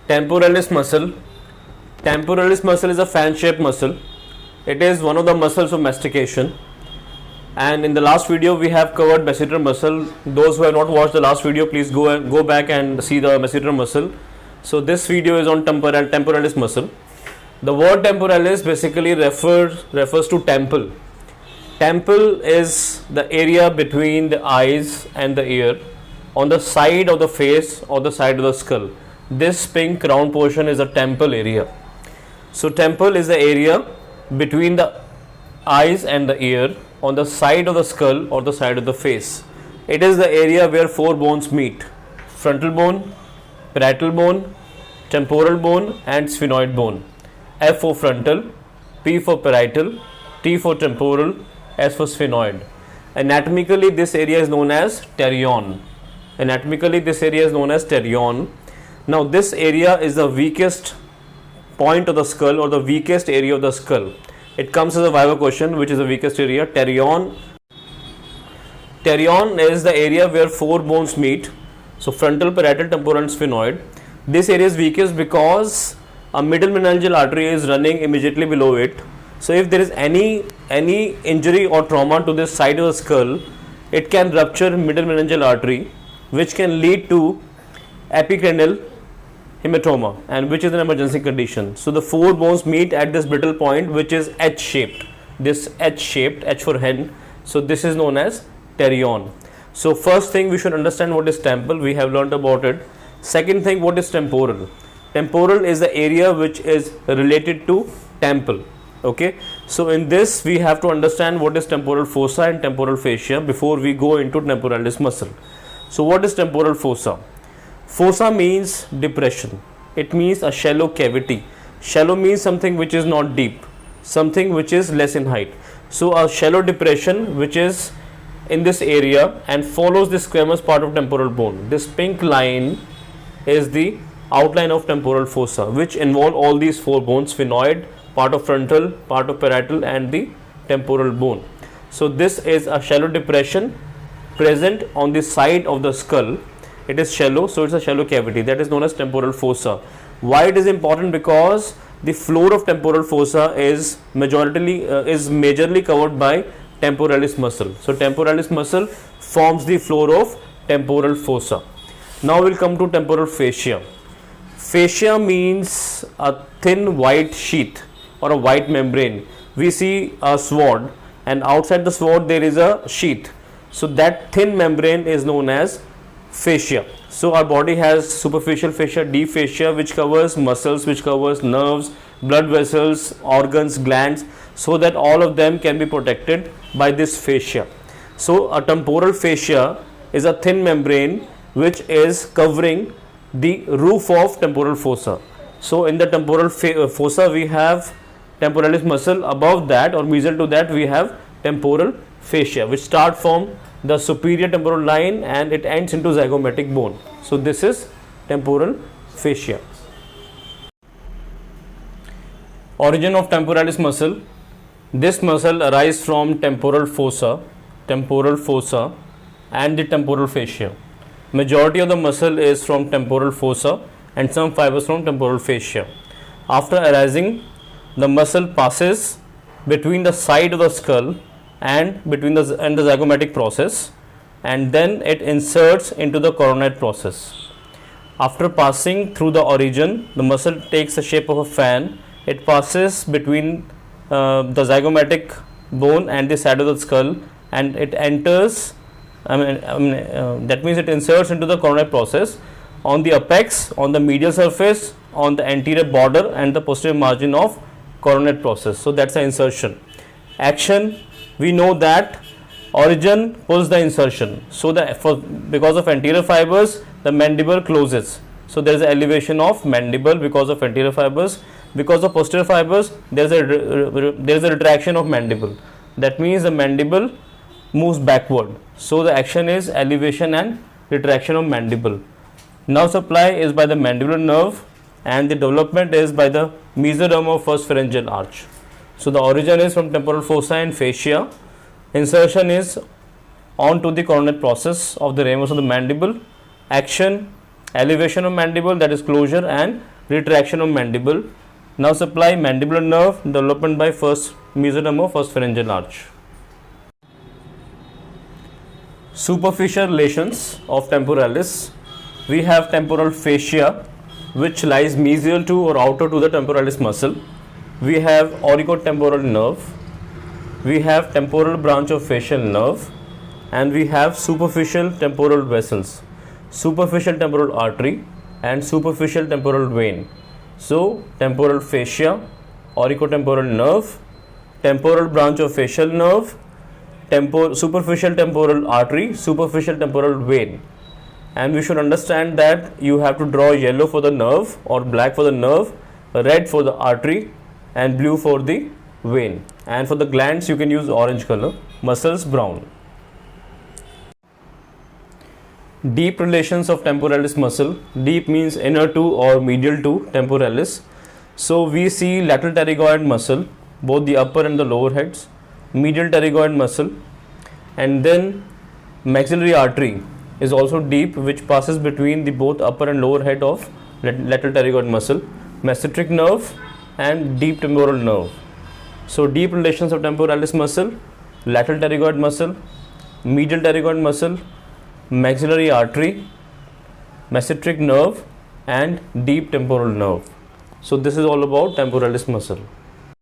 Temporalis muscle. Temporalis muscle is a fan-shaped muscle. It is one of the muscles of mastication. And in the last video we have covered masseter muscle. Those who have not watched the last video, please go back and see the masseter muscle. So this video is on temporalis muscle. The word temporalis basically refers to temple. Temple is the area between the eyes and the ear, on the side of the face or the side of the skull. This pink round portion is a temple area. So temple is the area between the eyes and the ear, on the side of the skull or the side of the face. It is the area where four bones meet: frontal bone, parietal bone, temporal bone and sphenoid bone. F for frontal, P for parietal, T for temporal, S for sphenoid. Anatomically this area is known as pterion. Now this area is the weakest point of the skull or the weakest area of the skull. It comes as a viva question, which is the weakest area. Pterion is the area where four bones meet. So frontal, parietal, temporal and sphenoid. This area is weakest because a middle meningeal artery is running immediately below it. So if there is any injury or trauma to this side of the skull, it can rupture middle meningeal artery, which can lead to epicranial hematoma, and which is an emergency condition. So the four bones meet at this brittle point, which is H-shaped. H for hen. So this is known as pterion. So first thing, we should understand what is temple. We have learnt about it. Second thing, what is temporal? Temporal is the area which is related to temple. Okay, so in this we have to understand what is temporal fossa and temporal fascia before we go into temporalis muscle. So what is temporal fossa? Fossa means depression. It means a shallow cavity. Shallow means something which is not deep, something which is less in height. So a shallow depression which is in this area and follows the squamous part of temporal bone. This pink line is the outline of temporal fossa, which involve all these four bones: sphenoid, part of frontal, part of parietal and the temporal bone. So this is a shallow depression present on the side of the skull. It is shallow, so it's a shallow cavity, that is known as temporal fossa. Why it is important? Because the floor of temporal fossa is majorly covered by temporalis muscle. So temporalis muscle forms the floor of temporal fossa. Now we'll come to temporal fascia. Fascia means a thin white sheath or a white membrane. We see a sword, and outside the sword there is a sheath. So that thin membrane is known as fascia. So our body has superficial fascia, deep fascia, which covers muscles, which covers nerves, blood vessels, organs, glands, so that all of them can be protected by this fascia. So a temporal fascia is a thin membrane which is covering the roof of temporal fossa. So in the temporal fossa we have temporalis muscle. Above that or mesial to that we have temporal fascia, which start from the superior temporal line and it ends into zygomatic bone. So this is temporal fascia. Origin of temporalis muscle. This muscle arises from temporal fossa and the temporal fascia. Majority of the muscle is from temporal fossa and some fibers from temporal fascia. After arising, the muscle passes between the side of the skull and the zygomatic process, and then it inserts into the coronate process. After passing through the origin, the muscle takes the shape of a fan. It passes between the zygomatic bone and the side of the skull, and it enters. That means it inserts into the coronate process on the apex, on the medial surface, on the anterior border and the posterior margin of coronate process. So that's the insertion. Action, we know that origin pulls the insertion. So because of anterior fibers, the mandible closes. So there is an elevation of mandible because of anterior fibers. Because of posterior fibers, there is a retraction of mandible. That means the mandible moves backward. So the action is elevation and retraction of mandible. Nerve supply is by the mandibular nerve and the development is by the mesoderm of first pharyngeal arch. So the origin is from temporal fossa and fascia. Insertion is onto the coronate process of the ramus of the mandible. Action, elevation of mandible, that is closure, and retraction of mandible. Now supply mandibular nerve development by first mesoderm, first pharyngeal arch. Superficial relations of temporalis. We have temporal fascia, which lies mesial to or outer to the temporalis muscle. We have auriculotemporal nerve. We have temporal branch of facial nerve, and we have superficial temporal vessels, superficial temporal artery and superficial temporal vein. So temporal fascia, auriculotemporal nerve, temporal branch of facial nerve, superficial temporal artery, superficial temporal vein. And we should understand that you have to draw yellow for the nerve or black for the nerve, red for the artery and blue for the vein. And for the glands you can use orange color, muscles brown. Deep relations of temporalis muscle. Deep means inner to or medial to temporalis. So we see lateral pterygoid muscle, both the upper and the lower heads, medial pterygoid muscle, and then maxillary artery is also deep, which passes between the both upper and lower head of lateral pterygoid muscle, mesenteric nerve and deep temporal nerve. So deep relations of temporalis muscle, lateral pterygoid muscle, medial pterygoid muscle, maxillary artery, mesenteric nerve and deep temporal nerve. So this is all about temporalis muscle.